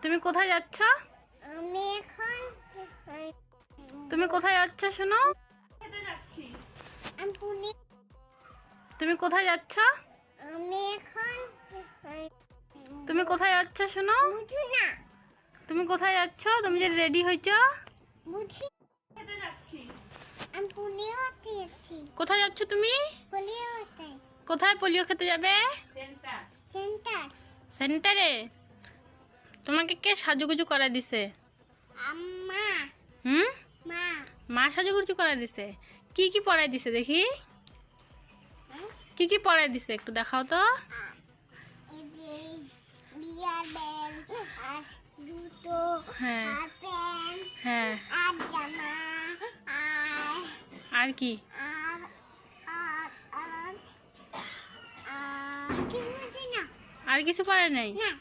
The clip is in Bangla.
তুমি কোথায় যাচ্ছ? আমি এখন তুমি কোথায় যাচ্ছ শোনো? খেতে যাচ্ছি। আমি পুলিশ। তুমি কোথায় যাচ্ছ? আমি এখন তুমি কোথায় যাচ্ছ শোনো? বুঝি না। তুমি কোথায় যাচ্ছ? তুমি যে রেডি হয়েছ? বুঝি। খেতে যাচ্ছি। আমি পুলিশ হতে যাচ্ছি। কোথায় যাচ্ছ তুমি? পুলিশ হতে কোথায় পোলিও খেতে যাবে? সেন্টার। সেন্টার। সেন্টারে? তোমাকে কে সাজুগুজু করা দিছে? আম্মা। হুম? মা। মা সাজুগুজু করা দিছে? কি কি পড়াই দিছে দেখি? কি কি পড়াই দিছে একটু দেখাও তো। এই যে বিয়ার বেল আর জুতো হ্যাঁ। আর প্যান্ট হ্যাঁ, আর জামা আর আর কি? আর আর আর আর কি বুঝি না। আর কিছু পড়ায় নাই? না।